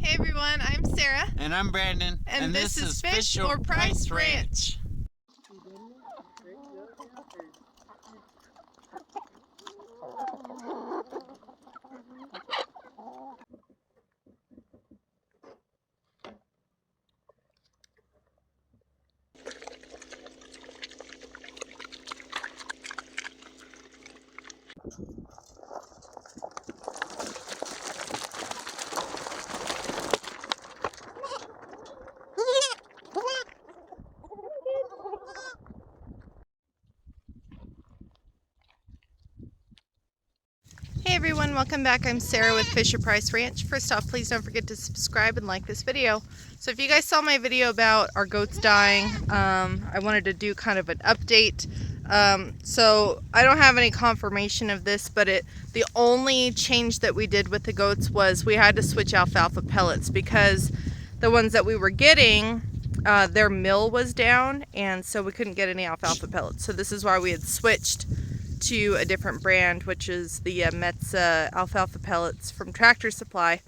Hey everyone, I'm Sarah. And I'm Brandon. And this is Fish or Price Ranch. Hey everyone, welcome back. I'm Sarah with Fish or Price Ranch. First off, please don't forget to subscribe and like this video. So if you guys saw my video about our goats dying, I wanted to do kind of an update. So I don't have any confirmation of this, but the only change that we did with the goats was we had to switch alfalfa pellets because the ones that we were getting, their mill was down, and so we couldn't get any alfalfa pellets. So this is why we had switched to a different brand, which is the Metza alfalfa pellets from Tractor Supply,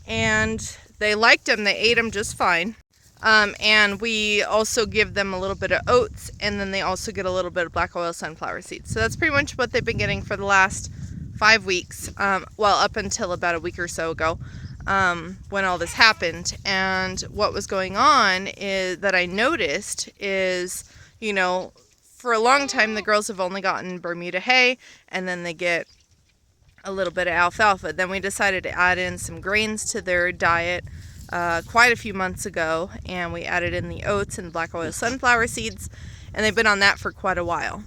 and they liked them. They ate them just fine. And we also give them a little bit of oats, and then they also get a little bit of black oil sunflower seeds. So that's pretty much what they've been getting for the last 5 weeks, well, up until about a week or so ago, when all this happened. And what was going on is that I noticed is, you know, for a long time the girls have only gotten Bermuda hay, and then they get a little bit of alfalfa. Then we decided to add in some grains to their diet quite a few months ago, and we added in the oats and black oil sunflower seeds, and they've been on that for quite a while.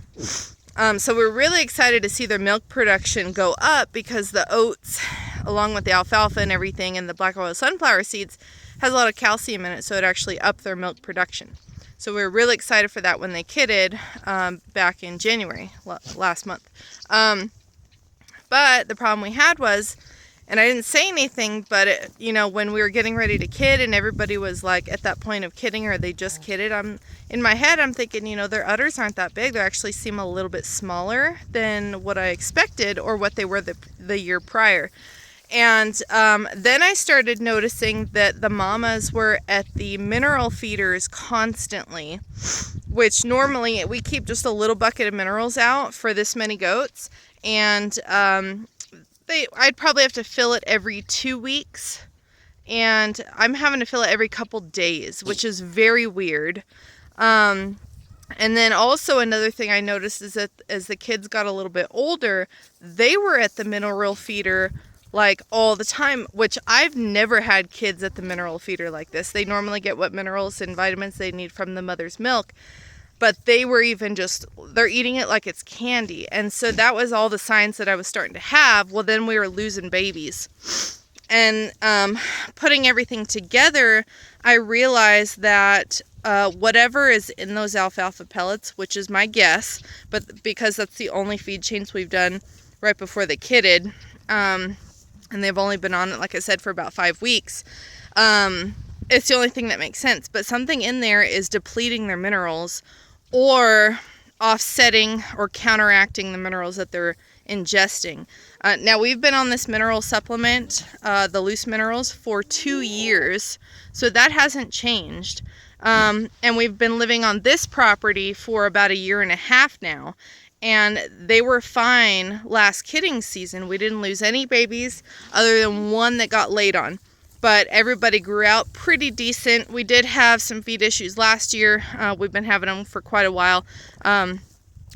So we're really excited to see their milk production go up, because the oats, along with the alfalfa and everything, and the black oil sunflower seeds, has a lot of calcium in it, so it actually upped their milk production. So we were really excited for that when they kidded back in January, last month. But the problem we had was, and I didn't say anything, but you know, when we were getting ready to kid and everybody was like at that point of kidding, or they just kidded, in my head I'm thinking, you know, their udders aren't that big. They actually seem a little bit smaller than what I expected, or what they were the year prior. And then I started noticing that the mamas were at the mineral feeders constantly, which normally we keep just a little bucket of minerals out for this many goats, and I'd probably have to fill it every 2 weeks, and I'm having to fill it every couple days, which is very weird. And then also another thing I noticed is that as the kids got a little bit older, they were at the mineral feeder like all the time, which I've never had kids at the mineral feeder like this. They normally get what minerals and vitamins they need from the mother's milk, but they were even they're eating it like it's candy. And so that was all the signs that I was starting to have. Well, then we were losing babies. And putting everything together, I realized that whatever is in those alfalfa pellets, which is my guess, but because that's the only feed change we've done right before they kidded, and they've only been on it, like I said, for about 5 weeks, it's the only thing that makes sense. But something in there is depleting their minerals, or offsetting or counteracting the minerals that they're ingesting. Now, we've been on this mineral supplement, the loose minerals, for 2 years, so that hasn't changed. And we've been living on this property for about 1.5 years now, and they were fine last kidding season. We didn't lose any babies other than one that got laid on, but everybody grew out pretty decent. We did have some feed issues last year. We've been having them for quite a while.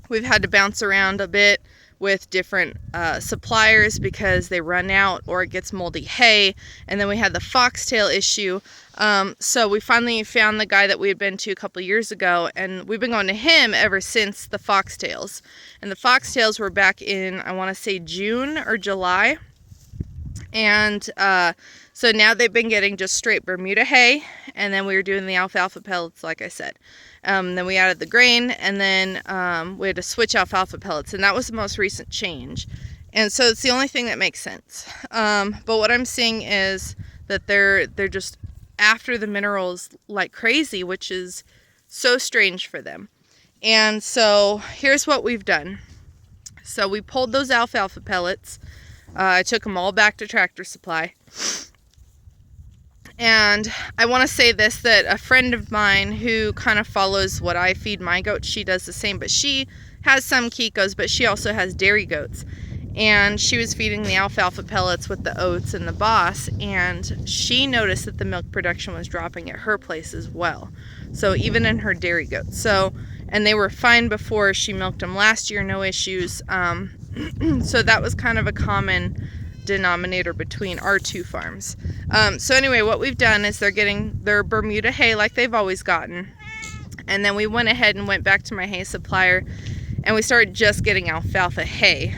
We've had to bounce around a bit with different suppliers because they run out or it gets moldy hay. And then we had the foxtail issue. So we finally found the guy that we had been to a couple years ago, and we've been going to him ever since the foxtails. And the foxtails were back in, I want to say, June or July. And so now they've been getting just straight Bermuda hay, and then we were doing the alfalfa pellets, like I said. Then we added the grain, and then we had to switch alfalfa pellets, and that was the most recent change. And so it's the only thing that makes sense. But what I'm seeing is that they're just after the minerals like crazy, which is so strange for them. And so here's what we've done. So we pulled those alfalfa pellets. I took them all back to Tractor Supply. And I want to say this, that a friend of mine who kind of follows what I feed my goats, she does the same, but she has some Kikos, but she also has dairy goats. And she was feeding the alfalfa pellets with the oats and the Boss, and she noticed that the milk production was dropping at her place as well. So even in her dairy goats. So, and they were fine before she milked them last year, no issues. So that was kind of a common denominator between our two farms. So anyway, what we've done is they're getting their Bermuda hay like they've always gotten. And then we went ahead and went back to my hay supplier and we started just getting alfalfa hay.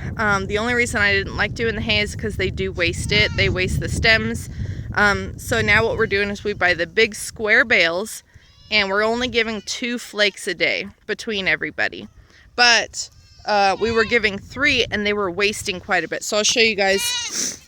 The only reason I didn't like doing the hay is because they do waste it. They waste the stems. So now what we're doing is we buy the big square bales and we're only giving 2 flakes a day between everybody. But we were giving 3 and they were wasting quite a bit. So I'll show you guys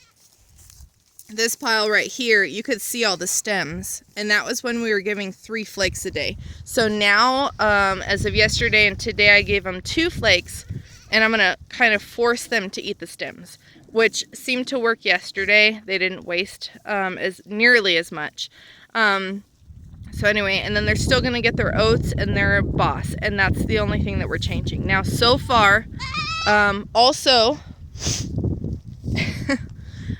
this pile right here. You could see all the stems, and that was when we were giving 3 flakes a day. So now, as of yesterday and today, I gave them 2 flakes, and I'm gonna kind of force them to eat the stems, which seemed to work yesterday. They didn't waste as nearly as much. So anyway, and then they're still gonna get their oats and their Boss, and that's the only thing that we're changing. Now, so far, also,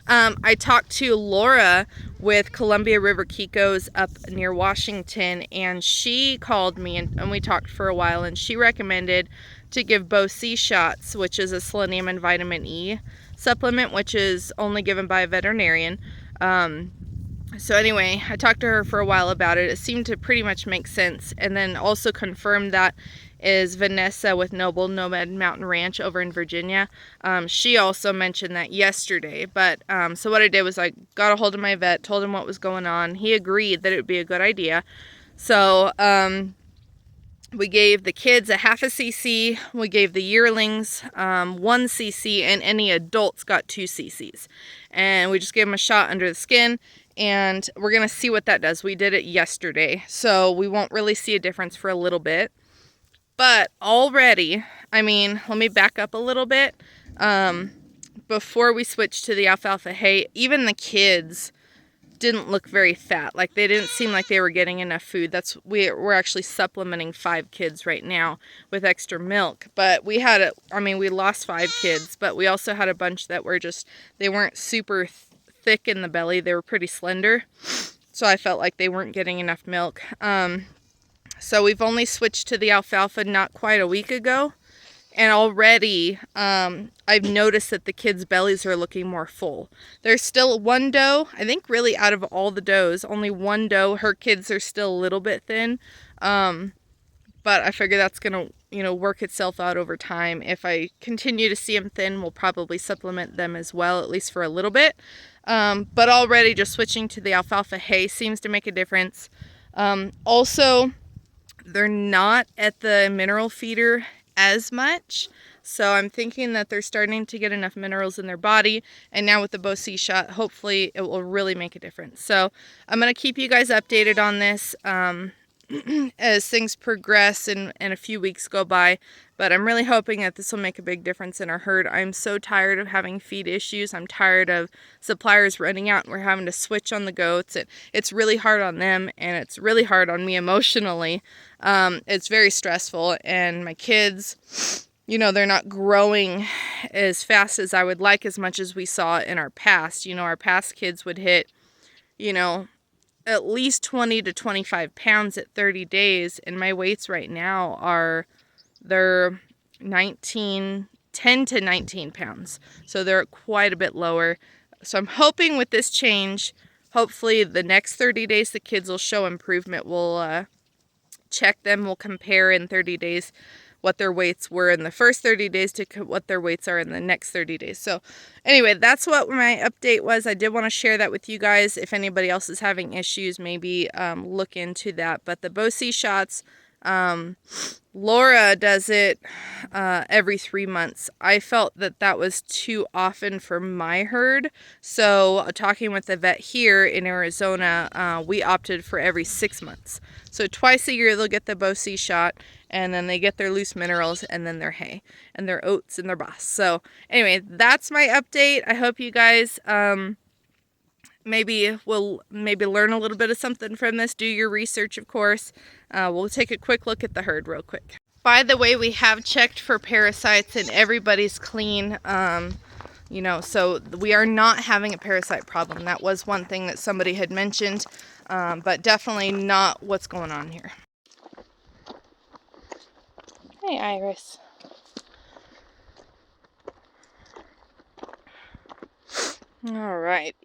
I talked to Laura with Columbia River Kikos up near Washington, and she called me and we talked for a while, and she recommended to give Bo-C shots, which is a selenium and vitamin E supplement, which is only given by a veterinarian. So anyway, I talked to her for a while about it. It seemed to pretty much make sense, and then also confirmed that is Vanessa with Noble Nomad Mountain Ranch over in Virginia. She also mentioned that yesterday. But so what I did was I got a hold of my vet, told him what was going on. He agreed that it would be a good idea. So we gave the kids a 0.5 cc. We gave the yearlings 1 cc, and any adults got 2 cc's. And we just gave them a shot under the skin. And we're going to see what that does. We did it yesterday, so we won't really see a difference for a little bit. But already, I mean, let me back up a little bit. Before we switched to the alfalfa hay, even the kids didn't look very fat. Like, they didn't seem like they were getting enough food. We're actually supplementing 5 kids right now with extra milk. But we had, we lost 5 kids, but we also had a bunch that were they weren't super thick in the belly. They were pretty slender. So I felt like they weren't getting enough milk. So we've only switched to the alfalfa not quite a week ago, and already I've noticed that the kids' bellies are looking more full. There's still 1 doe, I think really out of all the does, only 1 doe, her kids are still a little bit thin, but I figure that's gonna, work itself out over time. If I continue to see them thin, we'll probably supplement them as well, at least for a little bit. But already just switching to the alfalfa hay seems to make a difference. Also, they're not at the mineral feeder as much, so I'm thinking that they're starting to get enough minerals in their body, and now with the Bo-C shot, hopefully it will really make a difference. So I'm going to keep you guys updated on this as things progress and a few weeks go by, but I'm really hoping that this will make a big difference in our herd. I'm so tired of having feed issues. I'm tired of suppliers running out and we're having to switch on the goats. It's really hard on them, and it's really hard on me emotionally. It's very stressful, and my kids, they're not growing as fast as I would like, as much as we saw in our past. Our past kids would hit, at least 20 to 25 pounds at 30 days, and my weights right now they're 10 to 19 pounds, so they're quite a bit lower. So I'm hoping with this change, hopefully the next 30 days the kids will show improvement. We'll check them, we'll compare in 30 days what their weights were in the first 30 days to what their weights are in the next 30 days. So anyway, that's what my update was. I did want to share that with you guys. If anybody else is having issues, maybe look into that. But the Bo-C shots, Laura does it every 3 months. I felt that was too often for my herd. So talking with the vet here in Arizona, we opted for every 6 months. So twice a year they'll get the Bo-C shot, and then they get their loose minerals, and then their hay and their oats and their Boss. So anyway, that's my update. I hope you guys maybe we'll learn a little bit of something from this. Do your research, of course. We'll take a quick look at the herd real quick. By the way, we have checked for parasites and everybody's clean. You know, so we are not having a parasite problem. That was one thing that somebody had mentioned, but definitely not what's going on here. Hey, Iris. All right.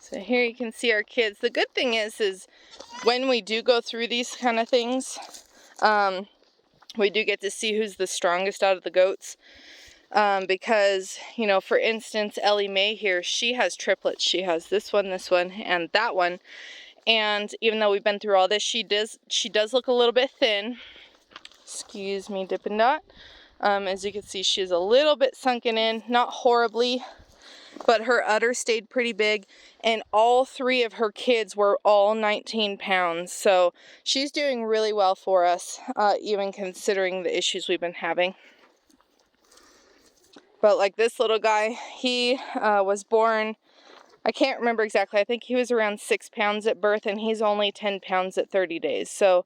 So here you can see our kids. The good thing is when we do go through these kind of things, we do get to see who's the strongest out of the goats. Because, you know, for instance, Ellie Mae here, she has triplets. She has this one, and that one. And even though we've been through all this, she does look a little bit thin. Excuse me, Dippin' Dot. As you can see, she's a little bit sunken in, not horribly, but her udder stayed pretty big, and all 3 of her kids were all 19 pounds. So she's doing really well for us, even considering the issues we've been having. But like this little guy, he was born, I can't remember exactly, I think he was around 6 pounds at birth, and he's only 10 pounds at 30 days. So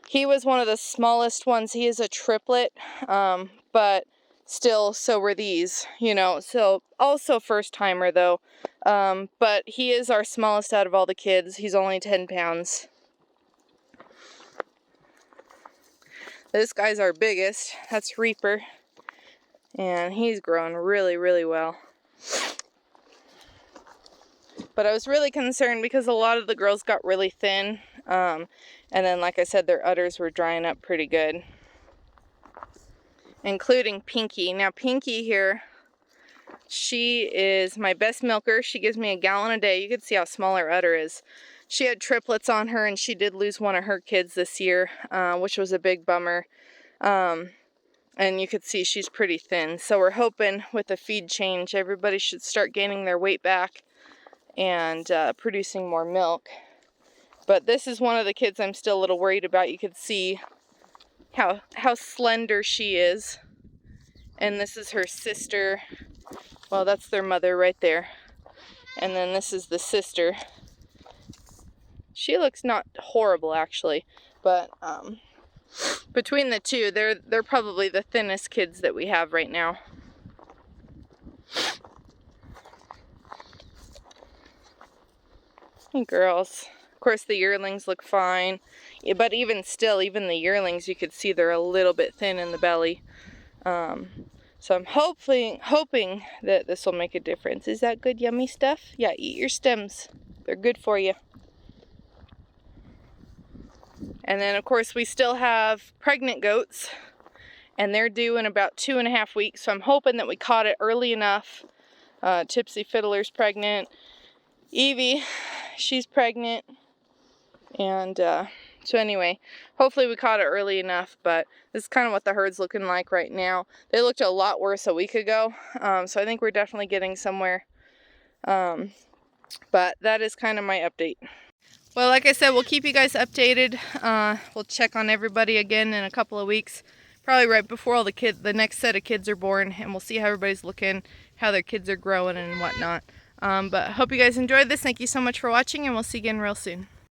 he was one of the smallest ones. He is a triplet, but still, so were these, you know. So also first timer though, but he is our smallest out of all the kids. He's only 10 pounds. This guy's our biggest. That's Reaper. And he's grown really, really well. But I was really concerned because a lot of the girls got really thin. And then, like I said, their udders were drying up pretty good. Including Pinky. Now, Pinky here, she is my best milker. She gives me a gallon a day. You can see how small her udder is. She had triplets on her, and she did lose one of her kids this year, which was a big bummer. And you could see she's pretty thin. So we're hoping with the feed change, everybody should start gaining their weight back and producing more milk. But this is one of the kids I'm still a little worried about. You could see how slender she is. And this is her sister. Well, that's their mother right there. And then this is the sister. She looks not horrible, actually. But between the two, they're probably the thinnest kids that we have right now. Hey, girls. Of course, the yearlings look fine. Yeah, but even still, even the yearlings, you could see they're a little bit thin in the belly. So I'm hoping that this will make a difference. Is that good, yummy stuff? Yeah, eat your stems. They're good for you. And then, of course, we still have pregnant goats, and they're due in about 2.5 weeks. So I'm hoping that we caught it early enough. Tipsy Fiddler's pregnant. Evie, she's pregnant. And so anyway, hopefully we caught it early enough. But this is kind of what the herd's looking like right now. They looked a lot worse a week ago. So I think we're definitely getting somewhere. But that is kind of my update. Well, like I said, we'll keep you guys updated. We'll check on everybody again in a couple of weeks, probably right before all the next set of kids are born, and we'll see how everybody's looking, how their kids are growing and whatnot. But I hope you guys enjoyed this. Thank you so much for watching, and we'll see you again real soon.